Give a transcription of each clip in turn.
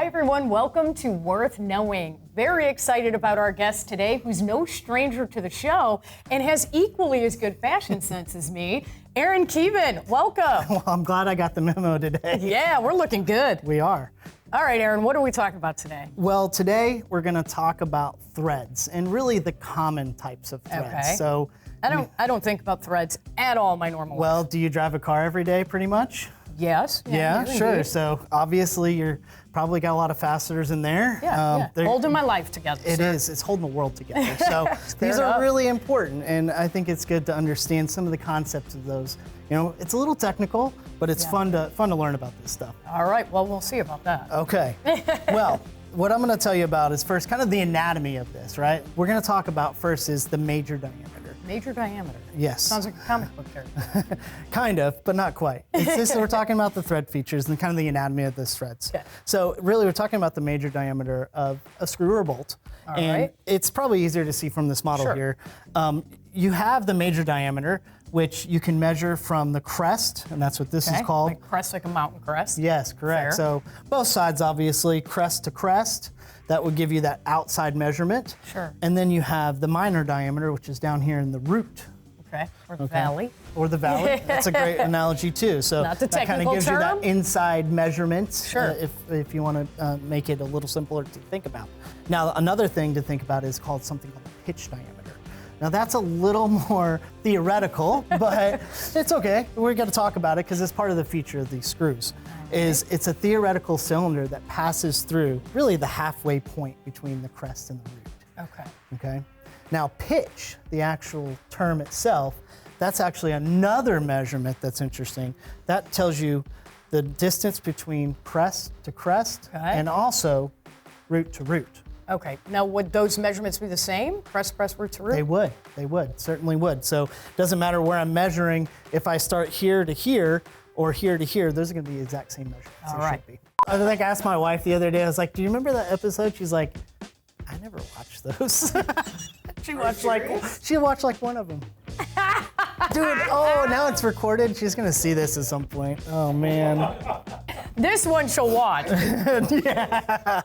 Hi everyone, welcome to Würth Knowing. Very excited about our guest today, who's no stranger to the show and has equally as good fashion sense as me. Aaron Keevan, welcome. Well, I'm glad I got the memo today. Yeah, we're looking good. We are. All right, Aaron, what are we talking about today? Well, today we're going to talk about threads and really the common types of threads. Okay. So I don't think about threads at all in my normal life. Well, do you drive a car every day pretty much? Yes. Yeah, sure. Indeed. So obviously you're probably got a lot of fasteners in there. Yeah. Holding my life together. It is. It's holding the world together. So these are really important, and I think it's good to understand some of the concepts of those. You know, it's a little technical, but it's fun to learn about this stuff. All right. Well, we'll see about that. Okay. Well, what I'm going to tell you about is first kind of the anatomy of this, right? We're going to talk about first is the major diameter. Major diameter. Yes. Sounds like a comic book character. Kind of, but not quite. It's just we're talking about the thread features and kind of the anatomy of those threads. Okay. So really we're talking about the major diameter of a screw or bolt. All and right. It's probably easier to see from this model Sure. here. You have the major diameter, which you can measure from the crest, and that's what this is called. Like crest, like a mountain crest. Yes, correct. Fair. So both sides, obviously, crest to crest. That would give you that outside measurement. Sure. And then you have the minor diameter, which is down here in the root. Okay. Or the valley. Or the valley. That's a great analogy too. So Not the that kind of technical gives you term. that inside measurement. Sure. If you want to make it a little simpler to think about. Now another thing to think about is called something called the pitch diameter. Now that's a little more theoretical, but it's okay. We're going to talk about it because it's part of the feature of these screws. It's a theoretical cylinder that passes through really the halfway point between the crest and the root. Okay. Okay. Now pitch, the actual term itself, that's actually another measurement that's interesting. That tells you the distance between crest to crest and also root to root. Okay. Now, would those measurements be the same? Crest, root to root? They would, certainly would. So it doesn't matter where I'm measuring, if I start here to here or here to here, those are gonna be the exact same measurements. All They right. should be. I think I asked my wife the other day, I was like, do you remember that episode? She's like, I never watched those. She watched like one of them. Dude, oh, now it's recorded. She's gonna see this at some point. Oh man. This one she'll watch. Yeah.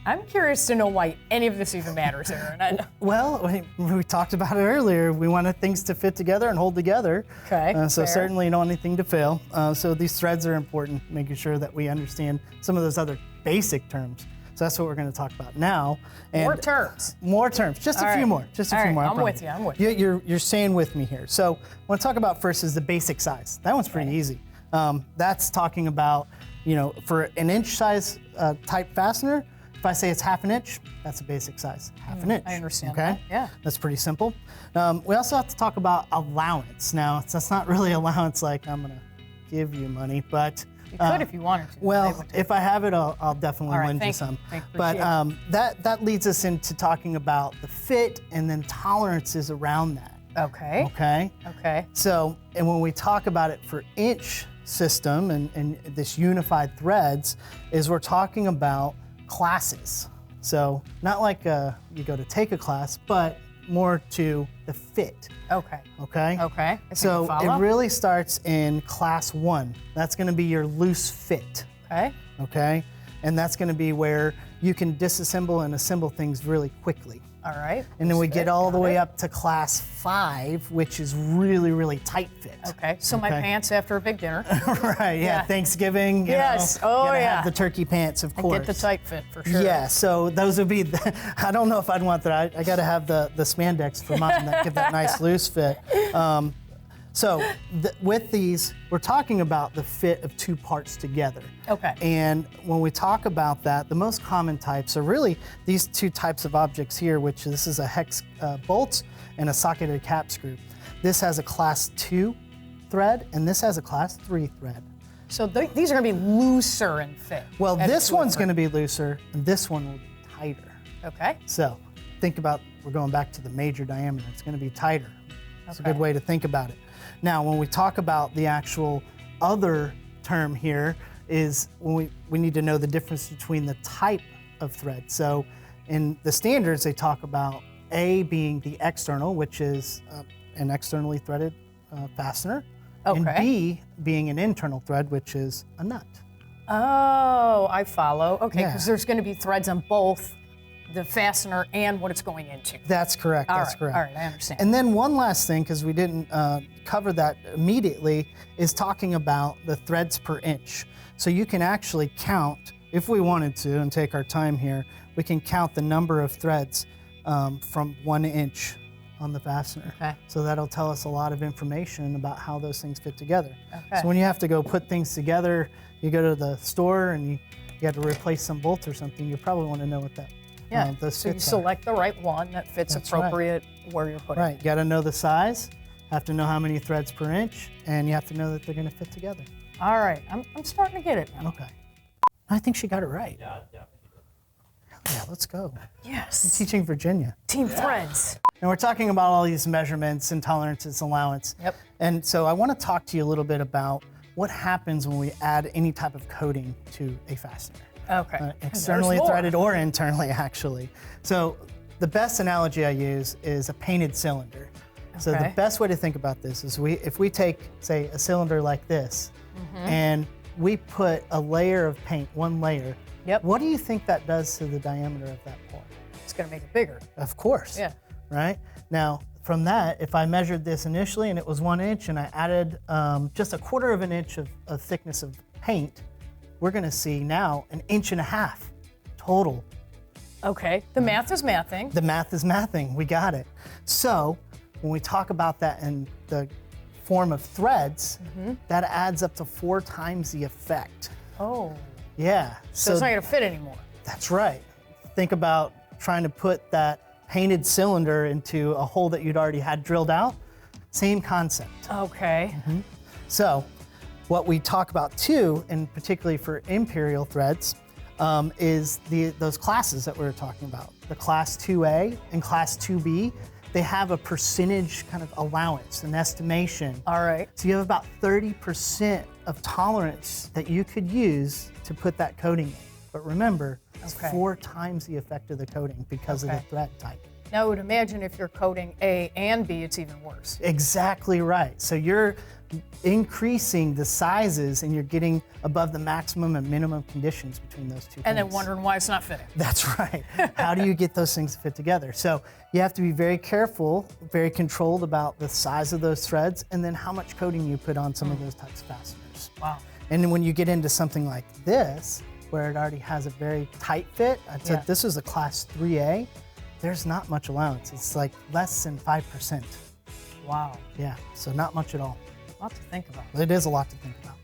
I'm curious to know why any of this even matters, Aaron. Well, we talked about it earlier. We wanted things to fit together and hold together. Okay, So fair. certainly you don't want anything to fail. So these threads are important, making sure that we understand some of those other basic terms. So that's what we're going to talk about now. And More terms. More terms. Just a few more. Just a few more. I I'm with promise. you. I'm with you. You're staying with me here. So what I want to talk about first is the basic size. That one's pretty easy. That's talking about, you know, for an inch size type fastener, if I say it's half an inch, that's a basic size, half an inch. I understand Okay? that, yeah. That's pretty simple. We also have to talk about allowance. Now, that's not really allowance like I'm gonna give you money, but You could if you wanted to. well, if I have it, I'll definitely All right, lend you thank some. you. Thank you. But Appreciate that leads us into talking about the fit and then tolerances around that. Okay. Okay. Okay. So, and when we talk about it for inch system and this unified threads, is we're talking about classes. So not like you go to take a class, but more to the fit. Okay. Okay. Okay. I think So I follow. it really starts in class 1. That's going to be your loose fit. Okay. Okay. And that's going to be where you can disassemble and assemble things really quickly. All right. And then we get all the Got way it. up to class 5, which is really, really tight fit. Okay. So my pants after a big dinner. Right, yeah. Thanksgiving, you Yes. know, Oh, gotta yeah. have the turkey pants, of course. Get the tight fit for sure. Yeah, so those would be, I don't know if I'd want that. I gotta have the spandex for mine that give that nice loose fit. With these, we're talking about the fit of 2 parts together. Okay. And when we talk about that, the most common types are really these 2 types of objects here, which this is a hex bolt and a socketed cap screw. This has a class 2 thread, and this has a class 3 thread. So these are going to be looser in fit. Well, as this two one's of going them. to be looser, and this one will be tighter. Okay. So think about, we're going back to the major diameter. It's going to be tighter. It's a Okay. good way to think about it. Now, when we talk about the actual other term here is when we need to know the difference between the type of thread. So in the standards, they talk about A being the external, which is an externally threaded fastener, and Okay. B being an internal thread, which is a nut. Oh, I follow. Okay, Yeah. because there's going to be threads on both the fastener and what it's going into. That's correct. That's correct. All right, I understand. And then one last thing, because we didn't cover that immediately, is talking about the threads per inch. So you can actually count, if we wanted to, and take our time here, we can count the number of threads from 1 inch on the fastener. Okay. So that'll tell us a lot of information about how those things fit together. Okay. So when you have to go put things together, you go to the store and you have to replace some bolts or something, you probably want to know what that Yeah, those so you fits are. select the right one that fits That's right. appropriate where you're putting it. Right, you gotta know the size, have to know how many threads per inch, and you have to know that they're gonna fit together. All right, I'm starting to get it now. Okay. I think she got it right. Yeah. Hell yeah, let's go. Yes. Teaching Virginia. Team threads. And we're talking about all these measurements and tolerances, allowance. Yep. And so I wanna talk to you a little bit about what happens when we add any type of coating to a fastener. Okay. Externally There's more. threaded or internally, actually. So the best analogy I use is a painted cylinder. So the Okay. best way to think about this is if we take, say, a cylinder like this, Mm-hmm. and we put a layer of paint, one layer, Yep. what do you think that does to the diameter of that pour? It's going to make it bigger. Of course. Yeah. Right? Now, from that, if I measured this initially and it was 1 inch and I added just 1/4 of an inch of thickness of paint, we're gonna see now 1.5 inches total. Okay, the math is mathing. The math is mathing, we got it. So when we talk about that in the form of threads, that adds up to 4 times the effect. Oh, Yeah, so it's not going to fit anymore. that's right. Think about trying to put that painted cylinder into a hole that you'd already had drilled out. Same concept. Okay. So what we talk about too, and particularly for imperial threads, is those classes that we were talking about. The class 2A and class 2B, they have a percentage kind of allowance, an estimation. All right. So you have about 30% of tolerance that you could use to put that coating in. But remember, it's Okay. 4 times the effect of the coating because of the Okay. thread type. Now, I would imagine if you're coating A and B, it's even worse. Exactly right. So you're increasing the sizes and you're getting above the maximum and minimum conditions between those two And then things. wondering why it's not fitting. That's right. How do you get those things to fit together? So you have to be very careful, very controlled about the size of those threads and then how much coating you put on some of those types of fasteners. Wow. And then when you get into something like this, where it already has a very tight fit, I said Yeah. this is a class 3A, there's not much allowance. It's like less than 5%. Wow. Yeah, so not much at all. A lot to think about. It is a lot to think about.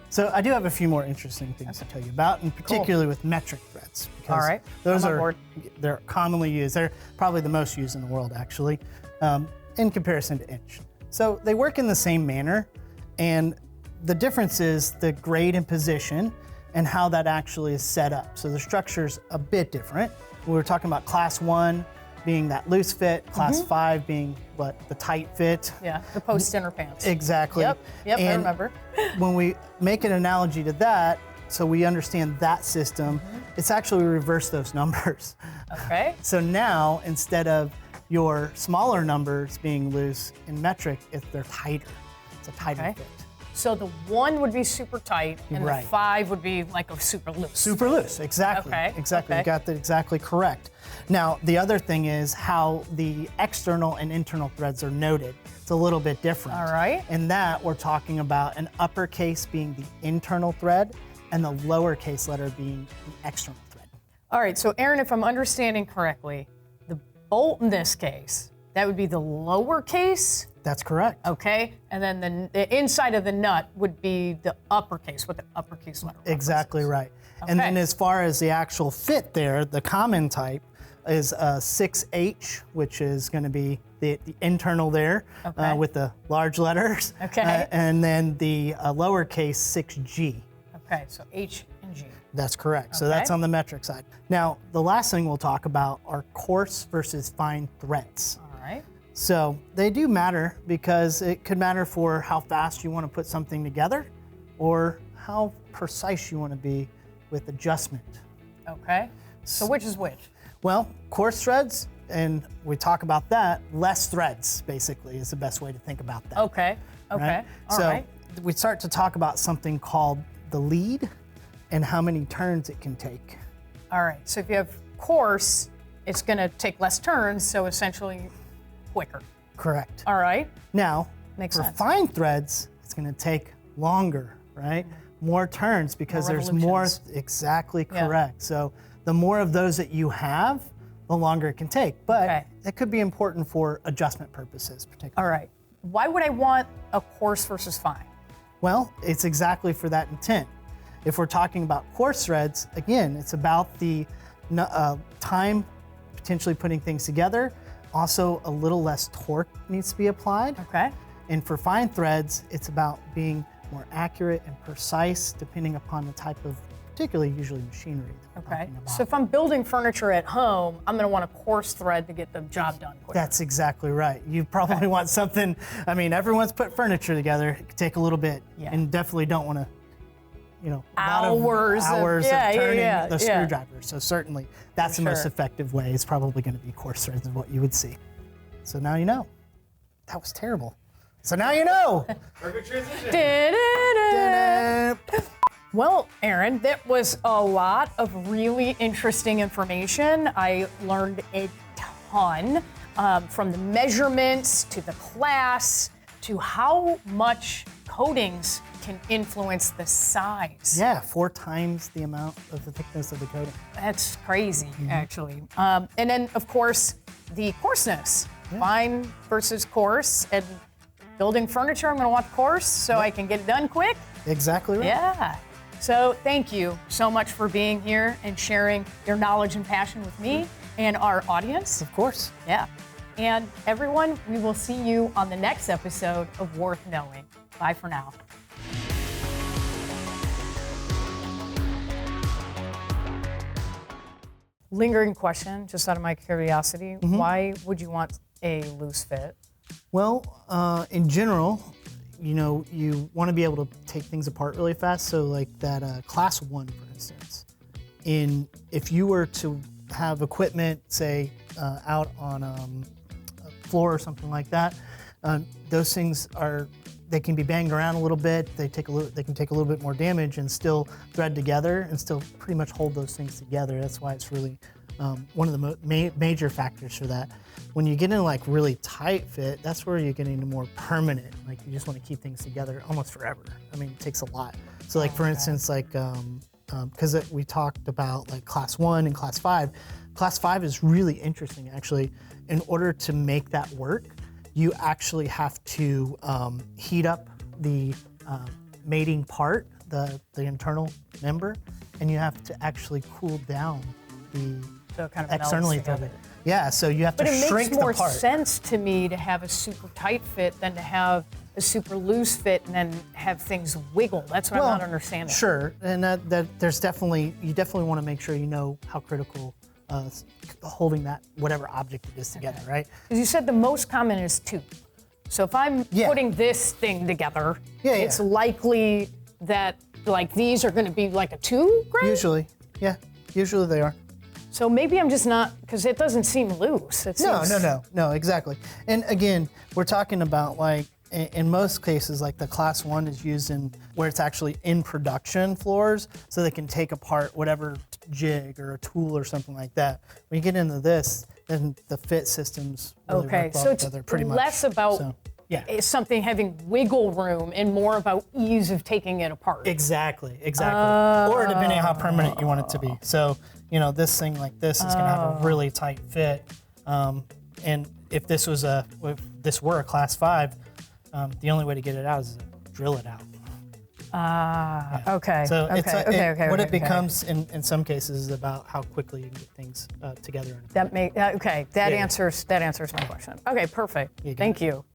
So I do have a few more interesting things to tell you about, and particularly with metric threads. Because All right, those I'm on are board. they're commonly used. They're probably the most used in the world, actually, in comparison to inch. So they work in the same manner, and the difference is the grade and position and how that actually is set up. So the structure's a bit different. We were talking about class 1 being that loose fit, class 5 being the tight fit. Yeah, the post-dinner pants. Exactly. Yep, I And remember. when we make an analogy to that, so we understand that system, it's actually reverse those numbers. Okay. So now, instead of your smaller numbers being loose in metric, they're tighter. It's a tighter Okay. fit. So the 1 would be super tight, and Right. the 5 would be like a super loose. Super loose, exactly. Okay, Exactly, okay. you got that exactly correct. Now, the other thing is how the external and internal threads are noted. It's a little bit different. All right. In that, we're talking about an uppercase being the internal thread and the lowercase letter being the external thread. All right, so Aaron, if I'm understanding correctly, the bolt in this case, that would be the lowercase, That's correct. okay? And then the inside of the nut would be the uppercase, what the uppercase letter represents. Exactly right. And then Okay. as far as the actual fit there, the common type is 6H, which is going to be the internal there Okay. with the large letters. Okay. And then the lowercase 6G. Okay, so H and G. That's correct. So Okay. that's on the metric side. Now, the last thing we'll talk about are coarse versus fine threads. All right. So they do matter because it could matter for how fast you want to put something together or how precise you want to be with adjustment. Okay. So which is which? Well, coarse threads, and we talk about that, less threads basically is the best way to think about that. Okay. Okay. Right? All so right. we start to talk about something called the lead and how many turns it can take. All right, so if you have coarse, it's gonna take less turns, so essentially quicker. Correct. All right. Now, Makes for sense. fine threads, it's going to take longer, right? More turns because More there's more. revolutions. Exactly Yeah. correct. So the more of those that you have, the longer it can take. But Okay. it could be important for adjustment purposes, particularly. All right. Why would I want a coarse versus fine? Well, it's exactly for that intent. If we're talking about coarse threads, again, it's about the time potentially putting things together. Also, a little less torque needs to be applied. Okay. And for fine threads, it's about being more accurate and precise depending upon the type of, particularly usually machinery that we're Okay. talking about. So if I'm building furniture at home, I'm gonna want a coarse thread to get the job done quicker. That's exactly right. You probably want something, I mean, everyone's put furniture together. It could take a little bit and definitely don't want to, a lot of Hours hours of- of yeah, yeah, turning yeah, the yeah. screwdriver. So certainly that's the most sure. effective way. It's probably going to be coarse threads is what you would see. So now you know. That was terrible. So now you know. Perfect transition. Da-da-da. Well, Aaron, that was a lot of really interesting information. I learned a ton from the measurements to the class to how much coatings can influence the size. Yeah, 4 times the amount of the thickness of the coating. That's crazy, actually. And then, of course, the coarseness. Fine versus coarse. And building furniture, I'm going to want coarse so I can get it done quick. Exactly right. Yeah. So thank you so much for being here and sharing your knowledge and passion with me and our audience. Of course. Yeah. And everyone, we will see you on the next episode of Worth Knowing. Bye for now. Lingering question, just out of my curiosity, why would you want a loose fit? Well, in general, you want to be able to take things apart really fast. So like that class 1, for instance, if you were to have equipment, say, out on a floor or something like that, those things they can be banged around a little bit. They can take a little bit more damage and still thread together and still pretty much hold those things together. That's why it's really one of the major factors for that. When you get into like really tight fit, that's where you're getting into more permanent. Like you just want to keep things together almost forever. I mean, it takes a lot. So like for instance, like because we talked about like class 1 and class 5. Class 5 is really interesting actually. In order to make that work, you actually have to heat up the mating part, the internal member, and you have to actually cool down the So it kind of melts externally together. Yeah, so you have But to it shrink makes more the part. sense to me to have a super tight fit than to have a super loose fit and then have things wiggle. That's what I'm not understanding. Sure, and that there's definitely, you definitely want to make sure you know how critical holding that whatever object it is together, right? Because you said the most common is 2. So if I'm putting this thing together, it's likely that like these are going to be like a 2 grade? Usually they are. So maybe I'm just not, because it doesn't seem loose. It seems, No, exactly. And again, we're talking about like, in most cases, like the class 1 is used in where it's actually in production floors, so they can take apart whatever jig or a tool or something like that. When you get into this, then the fit systems really Okay, work well so it's together pretty much. less about So, it's something having wiggle room and more about ease of taking it apart. Exactly. Or depending on how permanent you want it to be. So, this thing like this is going to have a really tight fit. And if this were a class 5, the only way to get it out is to drill it out. Okay. So what it okay. becomes in some cases is about how quickly you can get things together. That answers my question. Okay, perfect. Thank you.